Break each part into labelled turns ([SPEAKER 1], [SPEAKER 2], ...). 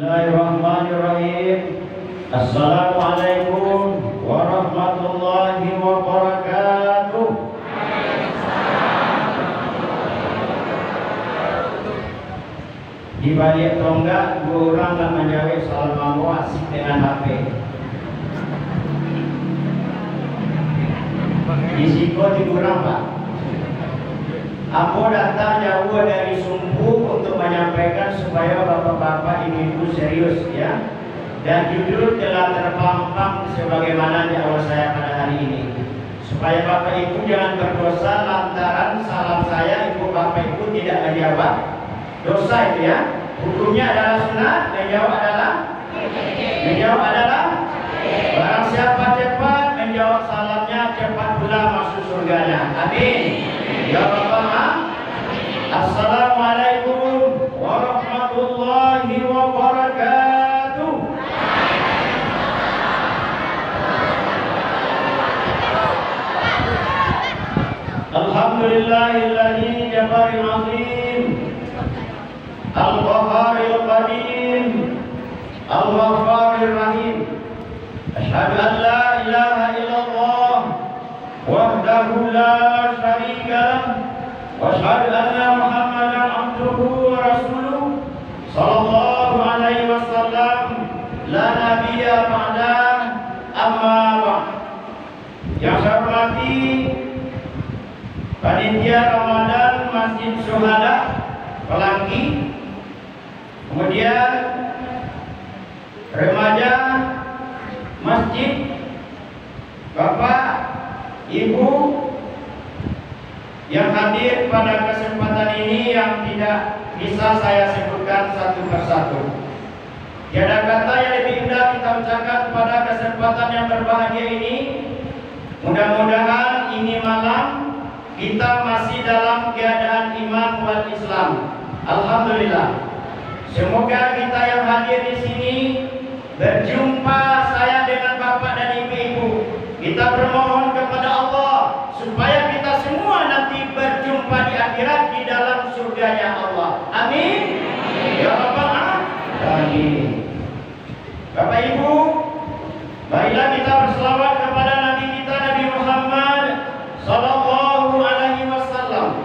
[SPEAKER 1] Bismillahirrahmanirrahim. Assalamualaikum warahmatullahi wabarakatuh. Di balik tonggak, dua orang nak menjawab soal mampu asik dengan HP. Di siko di kurang pak. Aku datang jauh dari Sumpu untuk menyampaikan supaya bapak-bapak ini itu serius ya. Dan judul telah terpampang sebagaimana di awal saya pada hari ini. Supaya bapak ibu jangan berdosa lantaran salam saya ibu bapak ibu tidak menjawab. Dosa itu ya. Hukumnya adalah sunat, menjawab adalah barang siapa cepat menjawab salamnya cepat pula masuk surganya. Amin. Ya Bapak. Assalamualaikum warahmatullahi wabarakatuh. Alhamdulillahilladzi jabaril azim al-qahharil qadim al-ghaffarir rahim. Asyhadu an la ilaha illallah wahdahu la syarika lah wa asyhadu anna Muhammadan abduhu wa rasuluh sallallahu alaihi wasallam la nabiyya ba'dah amma ba'd. Yang saya hormati panitia Ramadan Masjid Syuhada Pelangi, kemudian remaja masjid, Bapak, Ibu yang hadir pada kesempatan ini yang tidak bisa saya sebutkan satu persatu. Tiada kata yang lebih indah kita ucapkan pada kesempatan yang berbahagia ini. Mudah-mudahan ini malam kita masih dalam keadaan iman wal Islam. Alhamdulillah. Semoga kita yang hadir di sini berjumpa saya dengan Bapak dan Ibu-ibu. Kita bermohon kepada Allah supaya kita semua nanti berjumpa di akhirat di dalam surganya Allah. Amin. Ya Rabbal Alamin. Bapak Ibu, marilah kita berselawat kepada Nabi kita Nabi Muhammad sallallahu alaihi wasallam.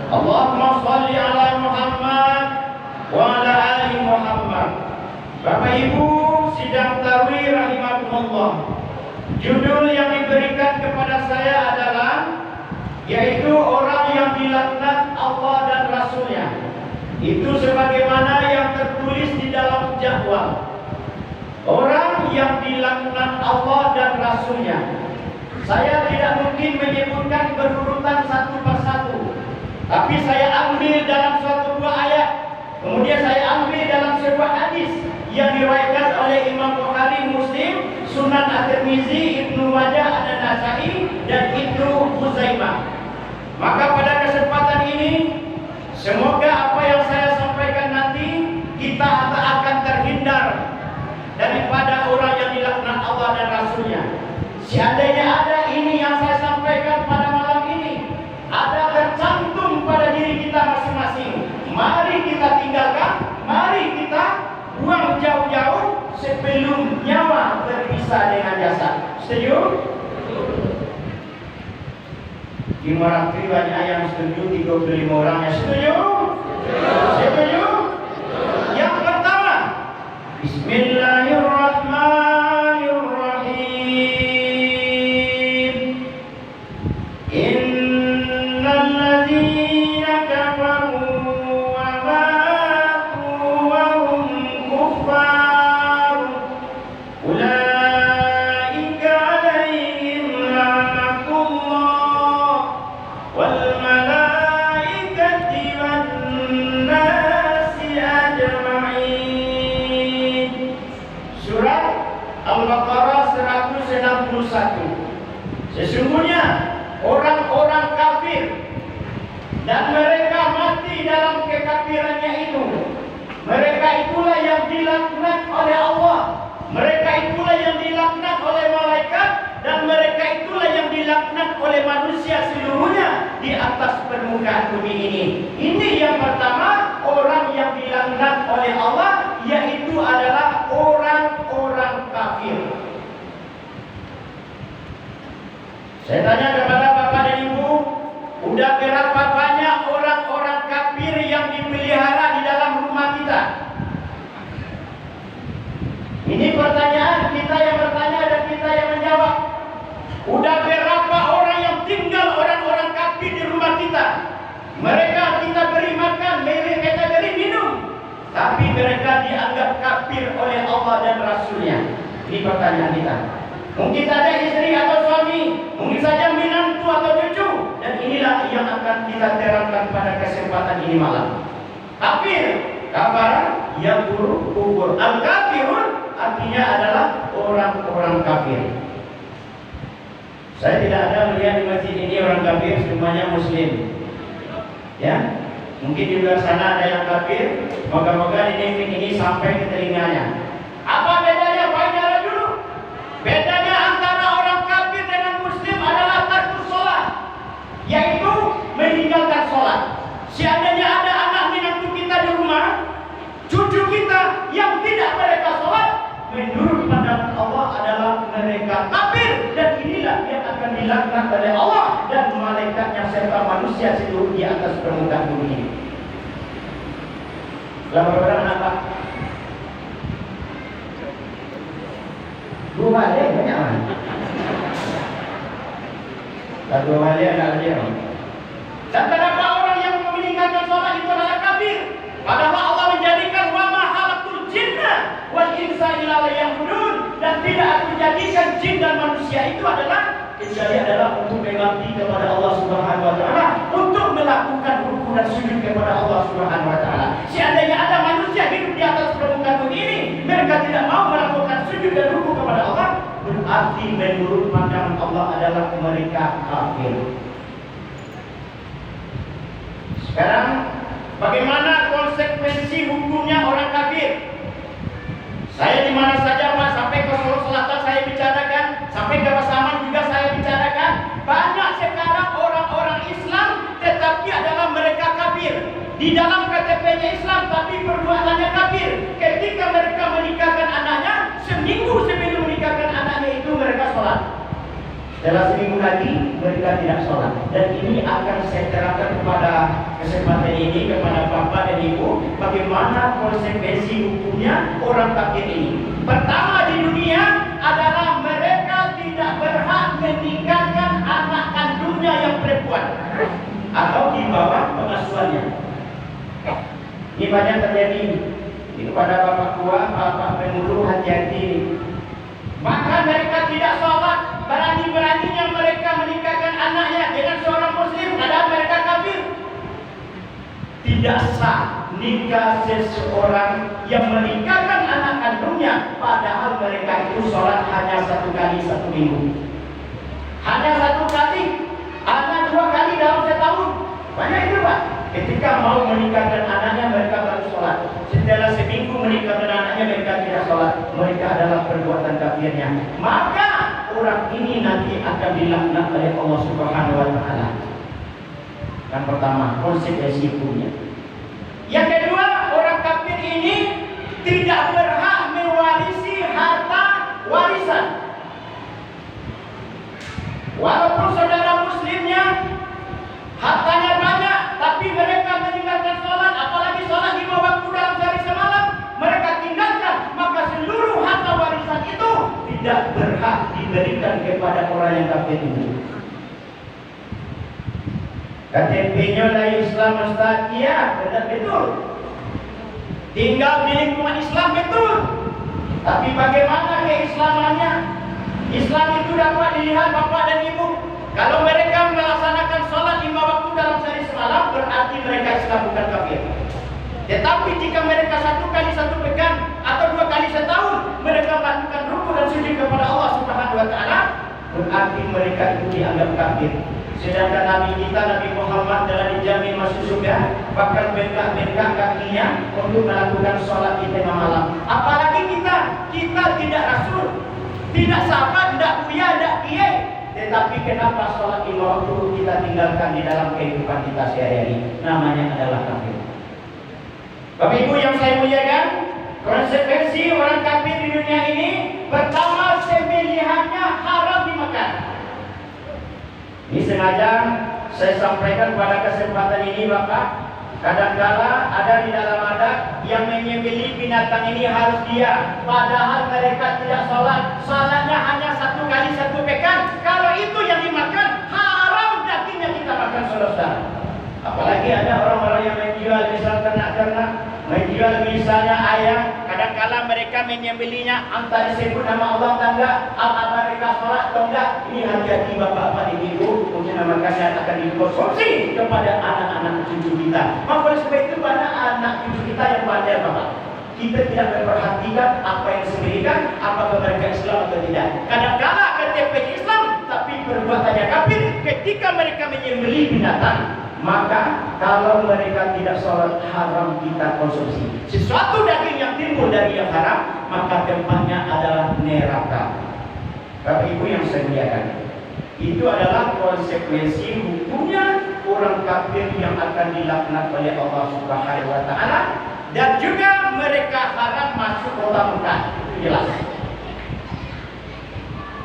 [SPEAKER 1] Allahumma shalli ala Muhammad wa ala ali Muhammad. Bapak Ibu sidang tarawih rahimakumullah. Judul yang diberikan kepada saya adalah yaitu orang yang dilaknat Allah dan Rasulnya. Itu sebagaimana yang tertulis di dalam jadwal. Orang yang dilaknat Allah dan Rasulnya. Saya tidak mungkin menyebutkan berurutan satu persatu, tapi saya ambil dalam suatu dua ayat, kemudian saya ambil dalam sebuah hadis yang diriwayatkan oleh Imam Bukhari, Muslim, Sunan At-Tirmizi, Ibnu Majah, An-Nasa'i dan Ibnu Khuzaimah. Maka pada kesempatan ini semoga apa yang saya sampaikan nanti kita akan terhindar daripada orang yang dilaknat Allah dan Rasulnya. Seandainya ada ini yang saya sampaikan pada malam ini, ada tercantum pada diri kita masing-masing, mari kita tinggalkan, mari kita buang jauh-jauh sebelum nyawa berpisah dengan jasad. Setuju? Di Merakri banyak yang setuju, 35 orang yang setuju. Setuju? Yang pertama, Bismillahirrahmanirrahim. Innal ladzina kafaru wa matu wa hum kuffar ulaika alaihim la'natullah wal malaikati wan nasi ajma'in. Surat Al-Baqarah 161. Sesungguhnya orang-orang kafir dan mereka mati dalam kekafirannya itu, mereka itulah yang dilaknat oleh Allah, mereka itulah yang dilaknat oleh malaikat, dan mereka itulah yang dilaknat oleh manusia seluruhnya di atas permukaan bumi ini. Ini yang pertama, orang yang dilaknat oleh Allah, yaitu Berapa banyak orang-orang kafir yang dipelihara di dalam rumah kita? Ini pertanyaan kita yang bertanya dan kita yang menjawab. Udah berapa orang yang tinggal orang-orang kafir di rumah kita? Mereka kita beri makan, kita beri minum, tapi mereka dianggap kafir oleh Allah dan Rasulnya. Ini pertanyaan kita. Mungkin saja istri atau suami, mungkin saja menantu atau cucu. Dan inilah yang akan kita terangkan pada kesempatan ini malam. Kafir, kafar, yang buruk, kufur. Al-kafirun artinya adalah orang-orang kafir. Saya tidak ada melihat di masjid ini orang kafir, semuanya muslim. Ya, mungkin di luar sana ada yang kafir. Moga-moga ini sampai ke telinganya. Apa bedanya? Baiklah dulu. Bedanya antara orang kafir dengan muslim adalah tarkus sholat, yaitu meninggalkan sholat. Seandainya ada anak menantu kita di rumah, cucu kita yang tidak mereka sholat, menurut pandangan Allah adalah mereka kafir, dan inilah yang akan dilaknat oleh Allah dan malaikatnya serta manusia seluruh di atas permukaan bumi ini. Laporan apa? Dua dia banyak kan? Dua kali ada dia. Dan kenapa orang yang meninggalkan sholat itu adalah kafir? Padahal Allah menjadikan wa ma khalaqtul jinna wal insa illa liya'budun, dan tidak aku jadikan jin dan manusia itu adalah kecuali adalah untuk mengabdi kepada Allah Subhanahu wa taala, untuk melakukan rukun dan sujud kepada Allah Subhanahu wa taala. Seandainya ada manusia hidup di atas permukaan bumi ini, mereka tidak mau melakukan sujud dan rukun kepada Allah, berarti menurut pandangan Allah adalah mereka kafir. Sekarang bagaimana konsekuensi hukumnya orang kafir? Saya di mana saja Pak, sampai ke Solo Selatan saya bicarakan, sampai ke Pasaman juga saya bicarakan. Banyak sekarang orang-orang Islam tetapi adalah mereka kafir. Di dalam KTP-nya Islam tapi perbuatannya kafir. Ketika mereka menikahkan anaknya, seminggu sebelum menikahkan anaknya itu mereka sholat. Setelah seminggu lagi mereka tidak sholat. Dan ini akan saya terangkan kepada kesempatan ini kepada Bapak dan Ibu, bagaimana konsekuensi hukumnya orang kafir ini. Pertama di dunia adalah mereka tidak berhak menikahkan anak kandungnya yang perempuan atau di bawah pengasuhannya. Ini banyak terjadi. Ini kepada Bapak tua, Bapak pengurus, hati-hati. Maka mereka tidak sholat, berani-beraninya mereka menikahkan anaknya dengan seorang muslim, padahal mereka kafir. Tidak sah nikah seseorang yang menikahkan anak kandungnya, padahal mereka itu sholat hanya 1 kali 1 minggu, hanya 1 kali, hanya 2 kali dalam setahun. Banyak itu Pak. Ketika mau menikahkan anaknya mereka baru sholat. Setelah seminggu menikahkan anaknya mereka tidak sholat. Mereka adalah perbuatan kafirnya. Maka orang ini nanti akan dilaknat oleh Allah Subhanahu wa taala. Yang pertama, konsekuensi hukumnya. Yang kedua, orang kafir ini tidak berhak mewarisi harta warisan. Walaupun saudara muslimnya hartanya banyak, tapi mereka meninggalkan sholat, apalagi sholat 5 waktu dalam sehari semalam, mereka tinggalkan, maka seluruh harta warisan itu tidak berhak diberikan kepada orang yang kafir itu. KTP-nya lah Islam Ustaz, iya benar betul. Tinggal di lingkungan Islam betul. Tapi bagaimana keislamannya? Islam itu dapat dilihat Bapak dan Ibu. Kalau mereka melaksanakan sholat 5 waktu dalam sehari semalam, berarti mereka Islam bukan kafir. Tetapi jika mereka 1 kali 1 pekan atau 2 kali setahun mereka melakukan rukun dan sujud kepada Allah Subhanahu wa taala, berarti mereka itu dianggap kafir. Sedangkan Nabi kita, Nabi Muhammad, telah dijamin masuk surga, bahkan bengkak-bengkak kakinya untuk melakukan sholat di tengah malam. Apalagi kita tidak rasul, tidak sahabat, tidak buya, tidak kiai. Tetapi kenapa sholat 5 waktu kita tinggalkan di dalam kehidupan kita sehari-hari? Namanya adalah kafir. Bapak Ibu yang saya muliakan, konsekuensi orang kafir di dunia ini, pertama, sembelihannya haram dimakan. Ini sengaja saya sampaikan pada kesempatan ini Bapak, kadangkala ada di dalam adat yang menyembelih binatang ini harus dia, padahal mereka tidak sholat. Sholatnya hanya 1 kali 1 pekan. Kalau itu yang dimakan, haram dagingnya kita makan, saudara. Apalagi ada orang-orang yang menjual misal ternak-ternak, menjual misalnya ayam, kadangkala mereka menyembelihnya entah disebut nama Allah atau enggak, apa mereka sholat atau enggak. Ini hati-hati bapak-bapak, ibu, mungkin makanya akan dikonsumsi kepada anak-anak cucu kita. Maka oleh sebab itu pada anak cucu kita yang pandai bapak, kita tidak memperhatikan apa yang disembelihkan, apakah mereka Islam atau tidak. Kadangkala KTP Islam tapi perbuatannya kafir. Ketika mereka menyembelih binatang, maka kalau mereka tidak sholat, haram kita konsumsi. Sesuatu daging yang timbul dari yang haram, maka tempatnya adalah neraka. Bapak Ibu yang saya muliakan, itu adalah konsekuensi hukumnya orang kafir yang akan dilaknat oleh Allah Subhanahu wa Ta'ala, dan juga mereka haram masuk kota Mekah. Itu jelas.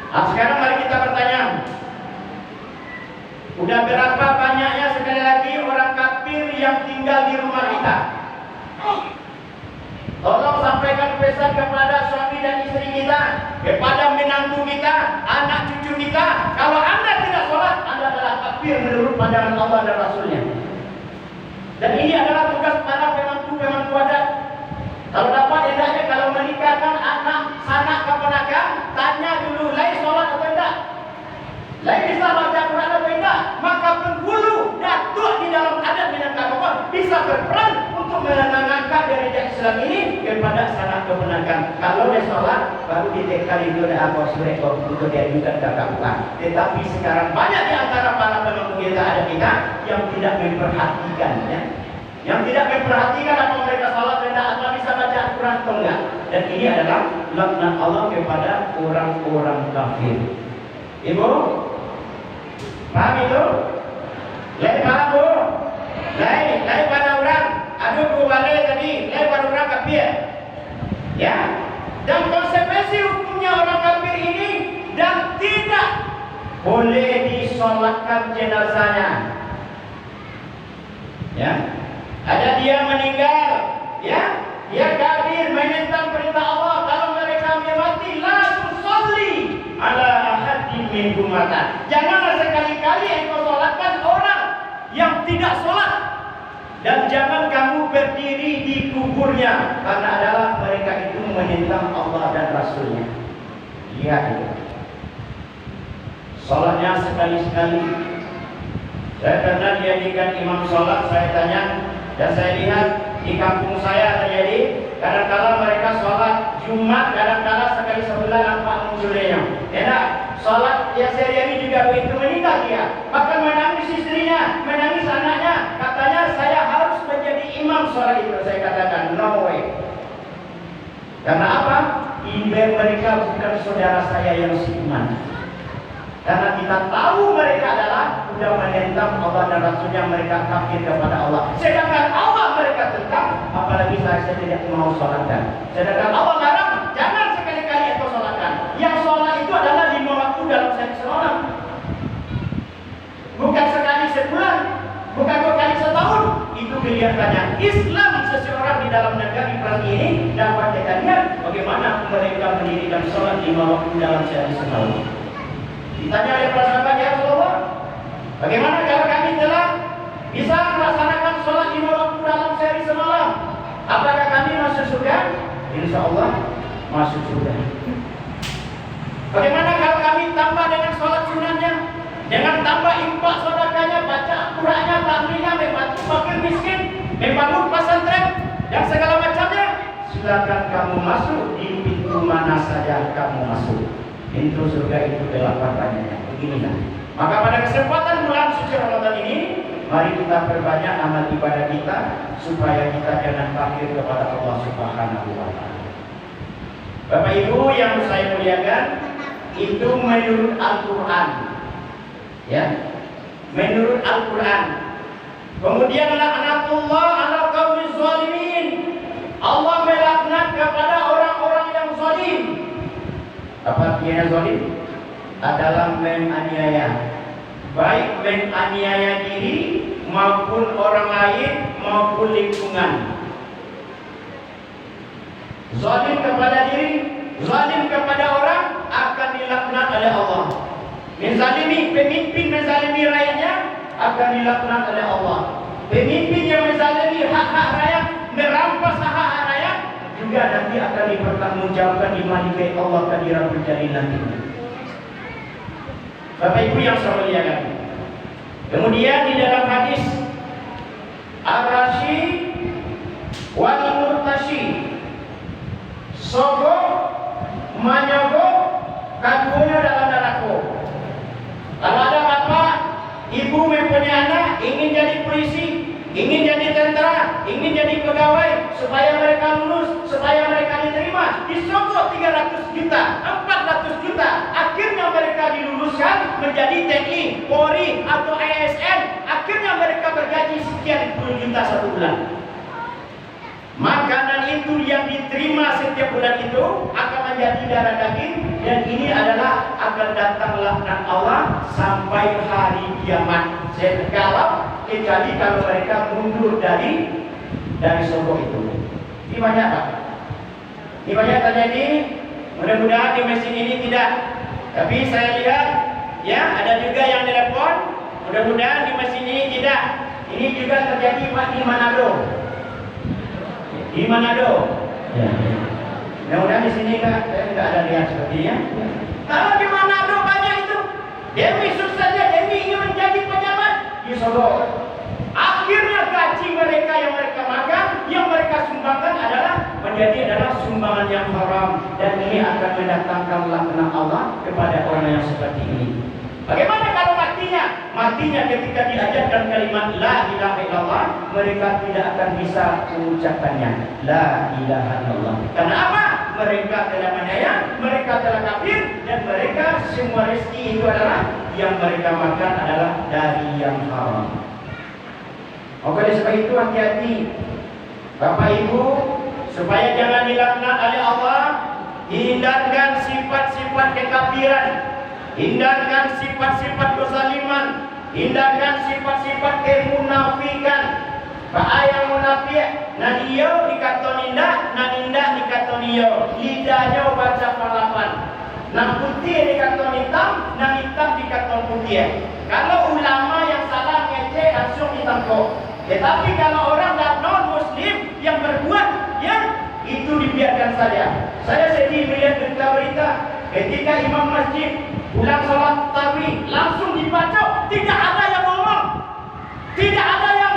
[SPEAKER 1] Nah, sekarang mari kita bertanya, udah berapa banyaknya sekali lagi orang kafir yang tinggal di rumah kita? Tolong sampaikan pesan kepada suami dan istri kita, kepada menantu kita, anak cucu kita. Kalau Anda tidak sholat, Anda adalah kafir menurut pandangan Allah dan Rasulnya. Dan ini adalah tugas para pemangku adat. Kalau dapat hendaknya kalau menikahkan anak, sanak keponakan, tanya dulu, lain sholat atau tidak? Lain bisa baca Quran atau tidak? Maka penghulu datuk di dalam adat Minangkabau bisa berperan untuk mengangkat derajat Islam ini kepada sanak keponakan. Kalau dia sholat, baru ditekali dulu oleh Abu Sureko untuk dia juga Kakak. Tetapi sekarang banyak di antara para pemangku kita ada kita yang tidak memperhatikan, ya. Yang tidak memperhatikan apa mereka sholat dan apa bisa baca Quran atau enggak. Dan ini adalah laknat Allah kepada orang-orang kafir. Ibu, paham itu? Lain paham bu? Lain pada orang. Aduh bu balik tadi, lain pada orang kafir. Ya. Dan konsekuensi hukumnya orang kafir ini, dan tidak boleh disolatkan jenazahnya. Ya. Ada dia meninggal, ya. Dia kafir menentang perintah Allah. Kalau mereka mati, la tusalli ala ahadin minhum mata. Janganlah sekali-kali engkau solatkan orang yang tidak solat, dan jangan kamu berdiri di kuburnya, karena adalah mereka itu menentang Allah dan Rasulnya. Lihat itu. Solatnya sekali-sekali. Saya pernah dijadikan imam solat, saya tanya, dan saya lihat di kampung saya terjadi, kadang-kala mereka sholat Jumat, kadang-kala sekali sebulan nampak munculnya. Enak, sholat ya sehari-hari juga begitu, meninggal dia. Bahkan menangis istrinya, menangis anaknya. Katanya saya harus menjadi imam sholat itu. Saya katakan no way. Karena apa? Mereka bukan saudara saya yang seiman. Karena kita tahu mereka adalah sudah menentang Allah dan Rasulnya, mereka kafir kepada Allah. Sedangkan Allah mereka tentang, apalagi saya tidak mau sholatkan. Sedangkan Allah larang, jangan sekali-kali engkau sholatkan. Yang sholat itu adalah 5 waktu dalam sehari semalam. Bukan sekali sebulan, bukan 2 kali setahun. Itu kelihatannya Islam seseorang di dalam negara Islam ini dapat kita lihat bagaimana mereka mendirikan sholat 5 waktu dalam sehari semalam. Ditanya oleh para sahabat, ya Rasulullah, bagaimana kalau kami telah bisa melaksanakan sholat 5 waktu dalam sehari semalam? Apakah kami masuk surga? Insya Allah masuk surga. Bagaimana kalau kami tambah dengan sholat sunatnya, dengan tambah infak sedekahnya, baca Al-Qur'annya, takmirnya, membantu fakir miskin, membangun pesantren dan segala macamnya? Silakan kamu masuk di pintu mana saja kamu masuk. Pintu surga itu 8 banyak. Beginilah. Maka pada kesempatan bulan suci Ramadan ini, mari kita perbanyak amal ibadah kita supaya kita jangan kafir kepada Allah Subhanahu wa Ta'ala. Bapak Ibu yang saya muliakan, itu menurut Al-Qur'an. Ya. Menurut Al-Qur'an. Kemudian laknatullah ala qaumiz zalimin. Allah melaknat kepada orang-orang yang zalim. Apa artinya zalim? Adalah menganiaya, baik menganiaya diri maupun orang lain maupun lingkungan. Zalim kepada diri, zalim kepada orang akan dilaknat oleh Allah. Menzalimi pemimpin, menzalimi rakyatnya akan dilaknat oleh Allah. Pemimpin yang menzalimi hak-hak rakyat, merampas hak-hak rakyat juga nanti akan dipertanggungjawabkan di mahkamah Allah kadira berjari nanti. Bapak Ibu yang saya muliakan. Kemudian di dalam hadis Ar-Rashi wal Murtashi, sogo manyogo kakunya dalam darahku. Kalau ada bapak, ibu mempunyai anak ingin jadi polisi, ingin jadi tentara, ingin jadi pegawai supaya mereka lulus, supaya mereka diterima, disogok 300 juta, 400 juta, akhirnya mereka diluluskan menjadi TNI, Polri atau ASN, akhirnya mereka bergaji sekian puluh juta satu bulan. Makanan itu yang diterima setiap bulan itu akan menjadi darah daging, dan ini adalah akan datang laknat Allah sampai hari kiamat. Kecuali kalau mereka mundur dari sogo itu. Ini banyak Pak. Ini banyak terjadi. Mudah-mudahan di mesin ini tidak. Tapi saya lihat ya ada juga yang telepon. Mudah-mudahan di mesin ini tidak. Ini juga terjadi Pak di Manado. Di Manado. Ya. Mudah-mudahan di sini saya nggak ada lihat sepertinya. Kalau di Manado banyak itu. Demi suksesnya, demi ingin menjadi pejabat, disogok. Akhirnya gaji mereka yang mereka makan, yang mereka sumbangkan adalah sumbangan yang haram, dan ini akan mendatangkan laknat Allah kepada orang yang seperti ini. Bagaimana kalau matinya? Matinya ketika diajarkan kalimat la ilaha illallah, mereka tidak akan bisa mengucapkannya. La ilaha illallah. Karena apa? Mereka telah menyayang, mereka telah kafir, dan mereka semua rezeki itu adalah yang mereka makan adalah dari yang haram. Oleh sebab itu hati-hati Bapak Ibu, supaya jangan dilaknat oleh Allah. Hindarkan sifat-sifat kekafiran, hindarkan sifat-sifat kezaliman, hindarkan sifat-sifat kemunafikan. Bahaya munafik, na iyo dikatoni ndak, na indah dikatoni iyo. Lidahnya baca palapan. Na putih dikatoni hitam, na hitam dikatoni putih. Kalau ulama yang salah ngecek langsung ditangkap. Tetapi kalau orang non muslim yang berbuat, ya itu dibiarkan saja. Saya sedih melihat berita-berita ketika imam masjid pulang sholat tarawih langsung dibacok, tidak ada yang ngomong, tidak ada yang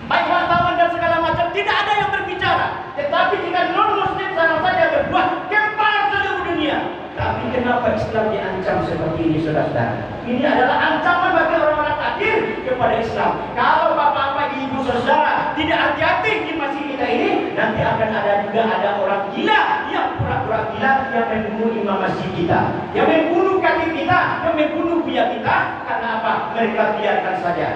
[SPEAKER 1] baik wartawan dan segala macam, tidak ada yang berbicara. Tetapi jika non muslim sama saja berbuat, gempar seluruh dunia. Tapi kenapa Islam diancam seperti ini, saudara-saudara? Ini adalah ancaman bagi orang-orang kafir kepada Islam. Kalau bapak-bapak, ibu, saudara tidak hati-hati di masjid kita ini, nanti akan ada orang gila yang pura-pura gila yang membunuh imam masjid kita, yang membunuh kaki kita, yang membunuh biar kita. Karena apa? Mereka biarkan saja.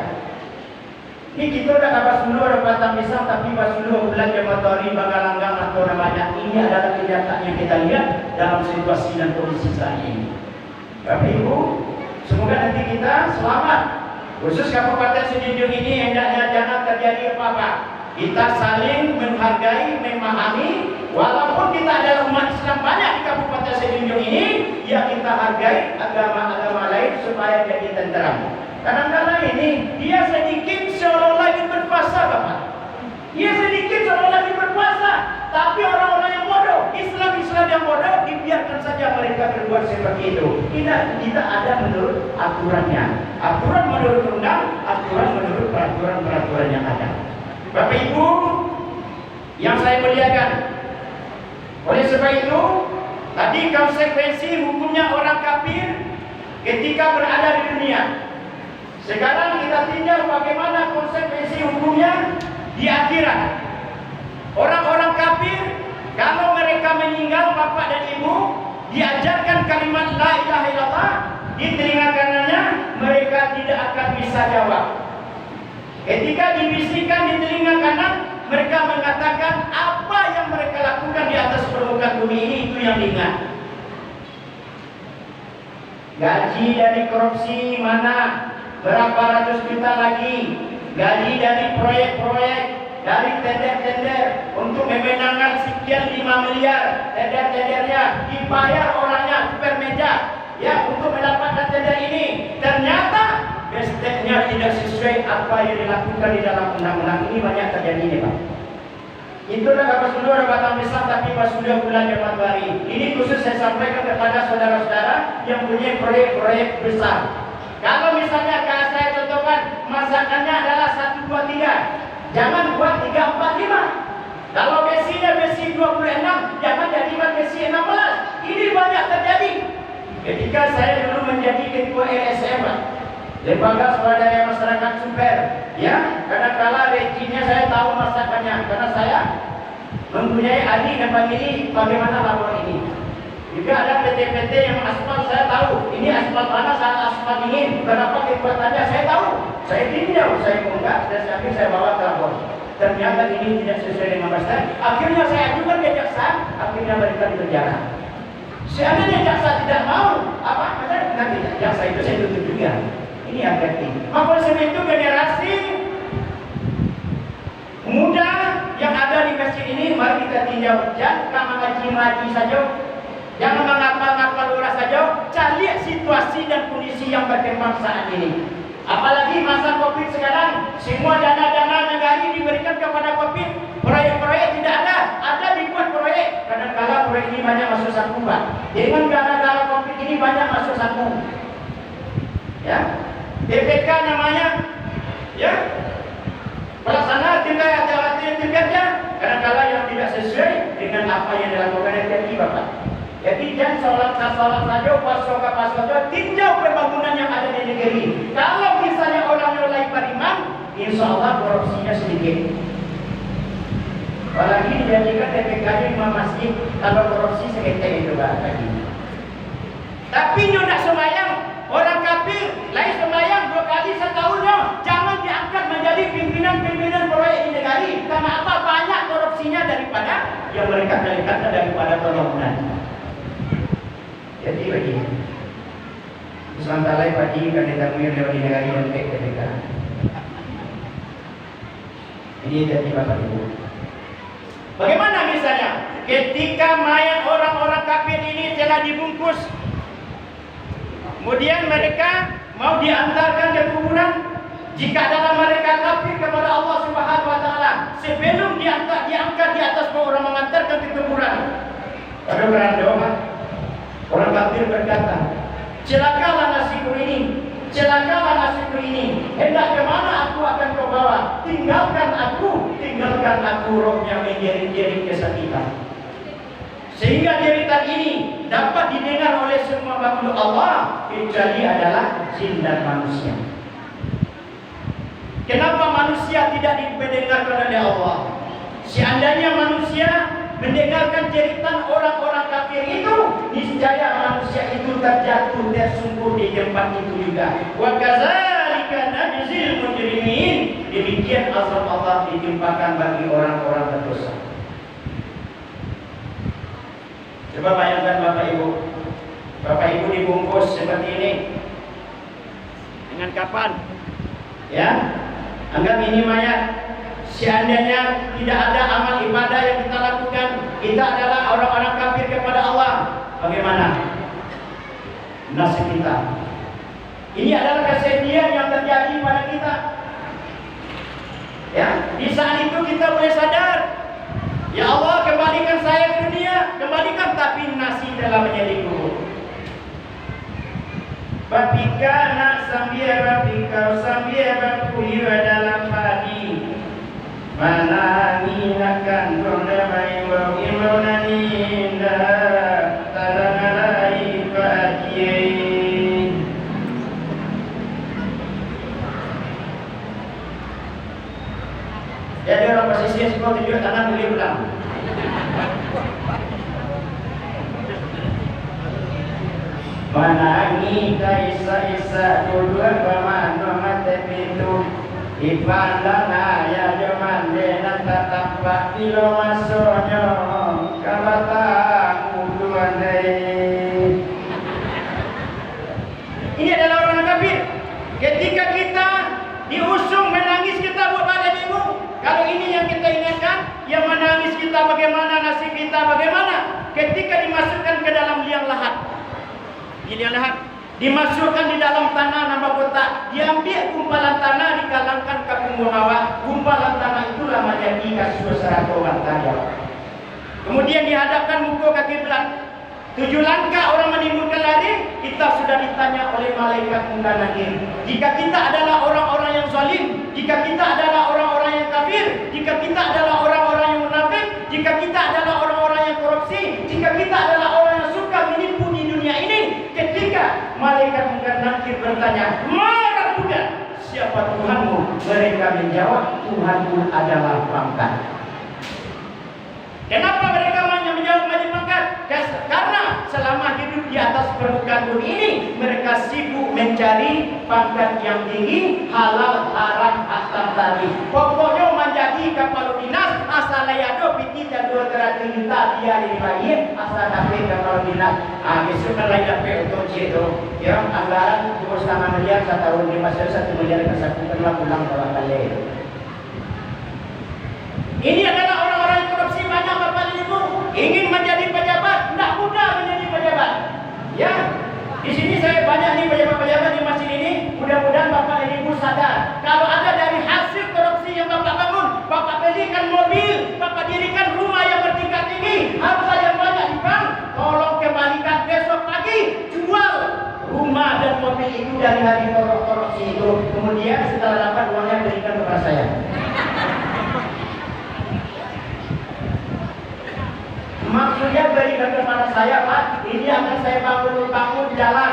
[SPEAKER 1] Ini kita udah kapas dulu ada batang pisang, tapi pas dulu bulan Januari Banggalanggang atau namanya. Ini adalah kenyataan yang kita lihat dalam situasi dan kondisi saat ini. Bapak Ibu, semoga nanti kita selamat. Khusus Kabupaten Sejunjung ini hendaknya jangan terjadi apa-apa. Kita saling menghargai, memahami. Walaupun kita adalah umat Islam banyak di Kabupaten Sejunjung ini, ya kita hargai agama-agama lain supaya jadi tenteram. Kadang-kadang ini dia sedikit seolah lagi berpuasa, Bapak. Dia sedikit seolah lagi berpuasa, tapi orang-orang yang bodoh, Islam yang bodoh, dibiarkan saja mereka berbuat seperti itu. Tidak ada menurut aturannya. Aturan menurut undang, aturan menurut peraturan-peraturan yang ada. Bapak Ibu yang saya muliakan, oleh sebab itu tadi konsekuensi hukumnya orang kafir ketika berada di dunia. Sekarang kita tinjau bagaimana konsekuensi hukumnya di akhirat. Orang-orang kafir, kalau mereka meninggal bapak dan ibu, diajarkan kalimat la ilaha illallah di telinga kanannya, mereka tidak akan bisa jawab. Ketika dibisikkan di telinga kanan, mereka mengatakan apa yang mereka lakukan di atas permukaan bumi ini, itu yang diingat. Gaji dari korupsi mana? Berapa ratus juta lagi? Gaji dari proyek-proyek, dari tender-tender untuk memenangkan sekian 5 miliar tender-tendernya dibayar orangnya per meja ya untuk mendapatkan tender ini. Ternyata besteknya tidak sesuai apa yang dilakukan di dalam undang-undang. Ini banyak terjadi nih Pak. Itulah Bapak Saudara Batam Islam, tapi Pak Saudara bulan Januari. Ini khusus saya sampaikan kepada saudara-saudara yang punya proyek-proyek besar. Kalau misalnya saya contohkan masakannya adalah 1, 2, 3, jangan buat 3, 4, 5. Kalau besinya besi 26, jangan jadikan besi 16. Ini banyak terjadi. Ketika saya dulu menjadi ketua LSM, Lembaga Swadaya Masyarakat Super, ya, kadang-kala rejinya saya tahu masakannya karena saya mempunyai adik dan famili bagaimana lapor ini. Juga ada PT-PT yang aspal saya tahu, ini aspal panas, aspal dingin, berapa kekuatannya saya tahu. Saya tinjau, saya bongkar, dan saya bawa ke lapor. Ternyata ini tidak sesuai dengan masalah. Akhirnya saya ajukan ke jaksa, akhirnya mereka di penjara. Seandainya jaksa tidak mau, nanti jaksa itu saya tutup juga. Ini yang penting. Maka oleh itu generasi muda yang ada di masjid ini, mari kita tinjau. Jangan mengaji-ngaji saja, jangan mengapa-ngapa lurah saja. Cari situasi dan kondisi yang berkembang saat ini. Apalagi masa Covid sekarang, semua dana-dana negara diberikan kepada Covid. Proyek-proyek tidak ada dibuat proyek. Kadang-kala proyek ini banyak masuk saku, Pak. Dengan gara-gara Covid ini banyak masuk saku. Ya. DPK namanya, ya, pelaksana tindakan kerja, kadang-kala yang tidak sesuai dengan apa yang dilakukan NTT Bapak. Jadi jangan salat saja, pasoka tinjau pembangunan yang ada di negeri. Kalau misalnya orang mulai beriman, insya Allah korupsinya sedikit. Apalagi dijadikan DPK Imam Masjid, kalau korupsi seketek itu Pak. Tapi nyodak semayang. Orang kafir lain sembahyang 2 kali setahunnya, jangan diangkat menjadi pimpinan proyek di negara. Karena apa? Banyak korupsinya daripada yang mereka kalikan daripada pembangunan. Jadi begini, sementara pagi kan ditamir di negara yang PKPK. Ini jadi Bapak Ibu. Bagaimana misalnya ketika mayat orang-orang kafir ini telah dibungkus, kemudian mereka mau diantarkan ke kuburan. Jika adalah mereka kafir kepada Allah Subhanahu wa taala, sebelum diangkat di atas orang mengantarkan ke kuburan, ada berdoa. Orang kafir berkata, celakalah nasibku ini, celakalah nasibku ini. Hendak kemana aku akan kau bawa? Tinggalkan aku, rohnya menjerit-jerit kesakitan. Sehingga jeritan ini dapat didengar oleh semua makhluk Allah kecuali adalah jin dan manusia. Kenapa manusia tidak didengarkan oleh Allah? Seandainya manusia mendengarkan jeritan orang-orang kafir itu, niscaya manusia itu terjatuh tersungkur di tempat itu juga. Wa kadzalika najzil mujrimin. Demikian azab Allah ditimpakan bagi orang-orang berdosa. Coba bayangkan Bapak Ibu dibungkus seperti ini dengan kapan? Ya, anggap ini mayat. Seandainya tidak ada amal ibadah yang kita lakukan, kita adalah orang-orang kafir kepada Allah. Bagaimana nasib kita? Ini adalah kesedihan yang terjadi pada kita. Ya, di saat itu kita boleh sadar. Ya Allah, kembalikan saya ke dunia, kembalikan, tapi nasi dalam menjadi kubur. Bapika nak sambil bapika sambil bakuli dalam padi. Mana minakan ronda mai wa imunani indah talangalai fa'ajiyai. Jadi orang posisi semua tujuh tangan beli ulang. Manangi kaisa dua pamano mate pintu ipandana ya jaman dena tatapa tilo masonyo kabata uduandai. ketika dimasukkan ke dalam liang lahat. Di liang lahat, dimasukkan di dalam tanah nama kotak, diambil gumpalan tanah, dikalangkan ke punggung awak. Gumpalan tanah itulah menjadi kasur seratowan tadi. Kemudian dihadapkan muka ke kiblat. 7 langkah orang menimbulkan lari, kita sudah ditanya oleh malaikat munkar nakir. Jika kita adalah orang-orang yang zalim, jika kita adalah orang-orang yang kafir, jika kita adalah orang-orang yang munafik, jika kita adalah orang-orang yang korupsi, jika kita adalah orang yang suka menipu di dunia ini, ketika malaikat munkar nakir bertanya, "Ma Rabbuka?" Siapa Tuhanmu? Mereka menjawab, Tuhanmu adalah pangkat. Kenapa mereka menjawab majib pangkat? Karena selama hidup di atas permukaan bumi ini, mereka sibuk mencari pangkat yang tinggi, halal, haram, hatam tadi. Pokoknya menjadi kapal dinas, asal layado, piti dan 2 terakhir kita dia di bagian, asal dapat kapal dinas. Besok kan lain dapat untuk itu. Ya, anggaran 2,5 miliar setahun, 1 miliar kesatuan pulang dalam balik. Ini adalah orang-orang yang korupsi banyak Bapak dan Ibu. Ingin menjadi pejabat, tidak mudah menjadi pejabat. Ya, di sini saya banyak nih pejabat-pejabat di masjid ini. Mudah-mudahan Bapak dan Ibu sadar. Kalau ada dari hasil korupsi yang Bapak bangun, Bapak belikan mobil, Bapak dirikan rumah yang bertingkat tinggi, harta yang banyak di bank, tolong kembalikan besok pagi, jual rumah dan mobil itu dari hari korupsi itu. Kemudian setelah dapat uangnya berikan kepada saya. Maksudnya berikan kepada saya, Pak, ini akan saya bangun jalan,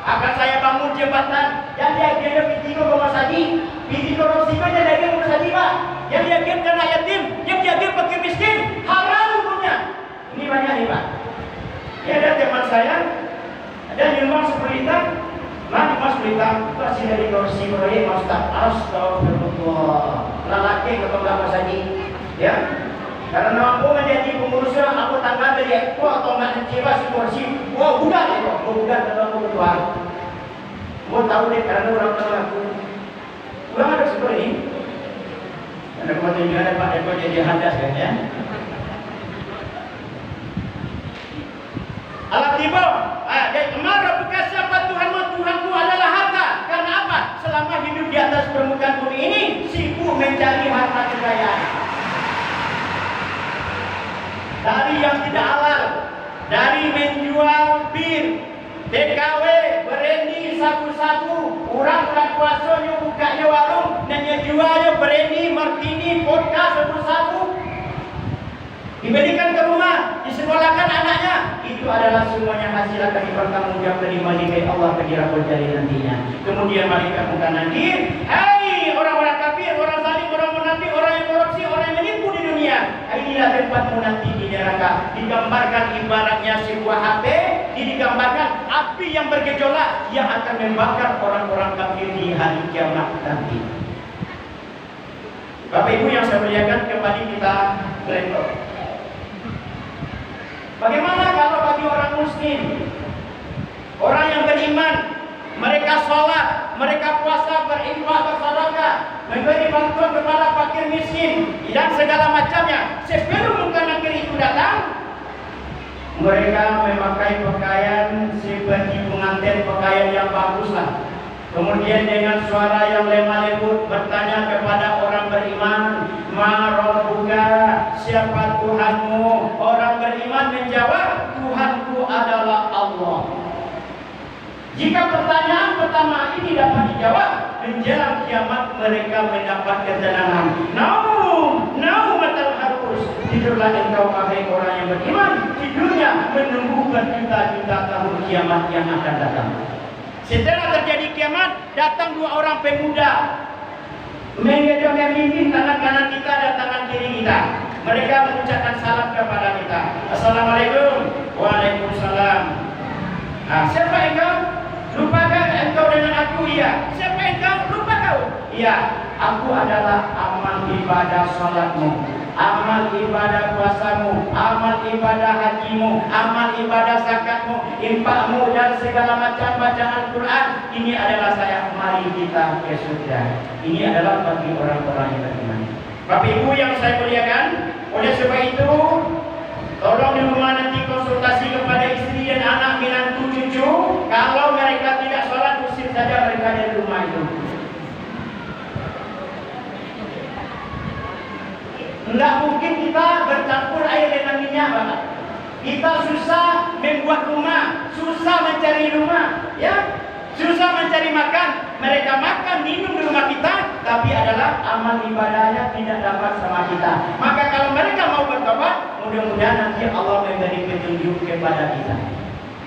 [SPEAKER 1] akan saya bangun jembatan. Yang diagen pitiko ke masjid, pitiko rosiko yang diagen ke masjid, Pak. Yang diagen ke anak yatim, yang diagen fakir miskin, haram hukumnya. Ini banyak nih, Pak. Ya ada teman saya, ada nyumbang 10 liter, nanti Mas berita, Pak sih dari kursi proyek Mas tak astagfirullah. Lelaki ke tengah masjid, ya. Karena aku menjadi pengurusnya, aku tanggal dari aku atau nggak kecewa si kursi. Wah, bukan ya, bukan kalau aku ketua. Mau tahu deh, karena orang tahu aku. Ulang ada seperti ini. Ada kematian juga ada Pak Eko jadi hadas kan ya. Alat tiba, marah bukan siapa Tuhanmu? Tuhanku adalah harta. Karena apa? Selama hidup di atas permukaan bumi ini, sibuk mencari harta kekayaan. Dari yang tidak halal, dari menjual bir, TKW, brandy, sabu-sabu, orang puasanya bukanya warung, dan jualnya brandy, martini, vodka, sabu-sabu, diberikan ke rumah, disekolahkan anaknya. Itu adalah semuanya hasil akan dipertanggungjawab dari malaikat Allah bagi Rabbul Jalil nantinya. Kemudian malaikat bukan nanti, hai orang-orang kafir, orang zalim, orang munafik, orang yang korupsi, orang yang menipu di dunia. Inilah tempatmu nanti di neraka. Digambarkan ibaratnya sebuah HP, digambarkan api yang bergejolak yang akan membakar orang-orang kafir di hari kiamat nanti. Bapak Ibu yang saya muliakan, kembali kita berikut. Bagaimana kalau bagi orang muslim, orang yang beriman, mereka sholat, mereka puasa, berinfak, bersedekah, memberi bantuan kepada fakir miskin dan segala macamnya. Sebelum munkar nakir itu datang, mereka memakai pakaian seperti pengantin, pakaian yang baguslah. Kemudian dengan suara yang lemah lembut bertanya kepada orang beriman, "Ma Rabbuka?" Siapa Tuhanmu? Orang beriman menjawab, "Tuhanku adalah Allah." Jika pertanyaan pertama ini dapat dijawab, menjelang kiamat mereka mendapat ketenangan. Naumatal harus tidurlah engkau wahai orang yang beriman, tidurnya menunggu berjuta-juta tahun kiamat yang akan datang. Setelah terjadi kiamat, datang 2 orang pemuda memimpin tangan kanan kita dan tangan kiri kita. Mereka mengucapkan salam kepada kita. Assalamualaikum. Waalaikumsalam. Siapa engkau? Lupakah engkau dengan aku? Iya. Siapa engkau? Lupa kau? Iya. Aku adalah amal ibadah salatmu, amal ibadah puasamu, amal ibadah hajimu, amal ibadah zakatmu, infakmu dan segala macam bacaan Quran. Ini adalah saya. Mari kita ke surga. Ini adalah bagi orang-orang yang beriman. Bapak Ibu yang saya muliakan, oleh sebab itu tolong di rumah nanti Nggak mungkin kita bercampur air dengan minyak, Bapak. Kita susah membuat rumah, susah mencari rumah, ya, susah mencari makan. Mereka makan, minum di rumah kita, tapi adalah amal ibadahnya tidak dapat sama kita. Maka kalau mereka mau bertobat, mudah-mudahan nanti Allah memberi petunjuk kepada kita,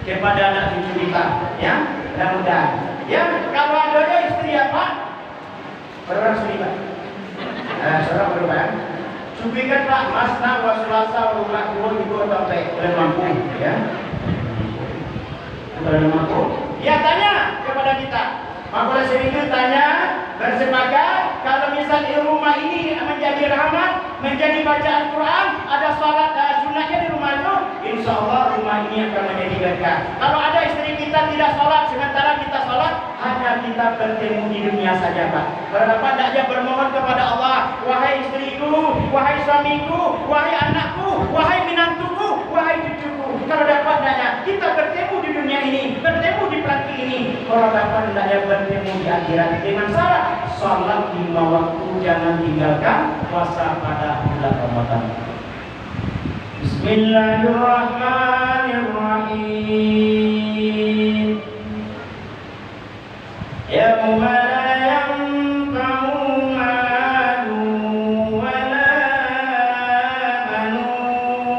[SPEAKER 1] kepada anak cucu kita, ya, mudah-mudahan. Ya, kalau adanya istri apa? Berapa istri, Pak? Saudara berapa? Cuplikan Pak, masna wa sulasa rumah kulun itu sampai mampu, ya. Mampu. Ya, tanya kepada kita. Maka sering itu tanya, bersepakat kalau misal di rumah ini menjadi rahmat, menjadi bacaan Quran, ada salat sunnahnya di rumah itu, insya Allah rumah ini akan menjadi berkah. Kalau ada istri kita tidak salat, sementara kita salat, hanya kita bertemu di dunia saja, Pak. Berapa hendaknya bermohon kepada Allah, wahai istriku, wahai suamiku, wahai anakku, wahai menantuku, wahai cucuku. Kalau dapat hendaknya kita bertemu di dunia ini, bertemu di pelati ini. Kalau dapat hendaknya bertemu di akhirat dengan syarat salat 5 waktu, jangan tinggalkan puasa pada bulan Ramadan. Bismillahirrahmanirrahim. Yauma la yanfa'u malun wa la banun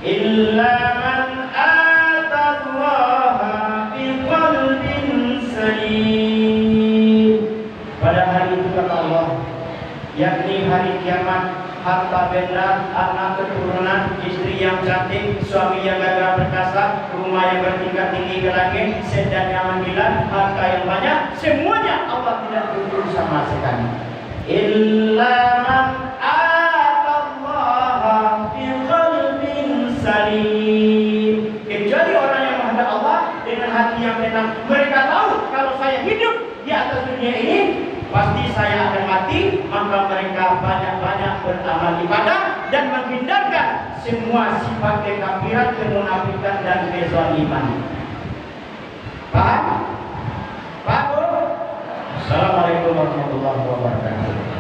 [SPEAKER 1] illa man ata Allah biqalbin salim. Pada hari itu kata Allah, yakni hari kiamat, harta benda, anak keturunan, istri yang cantik, suami yang gagah perkasa, rumah yang bertingkat tinggi ke langit, sedan yang menggila, harta yang banyak, semuanya Allah tidak butuh sama sekali. Illa man atallaha biqalbin salim. Kecuali orang yang menghadap Allah dengan hati yang tenang. Mereka tahu kalau saya hidup di atas dunia ini pasti saya akan mati, maka mereka banyak-banyak beramal ibadah dan menghindarkan semua sifat kekafiran, kemunafikan dan kezaliman. Paham? Paham? Assalamualaikum warahmatullahi wabarakatuh.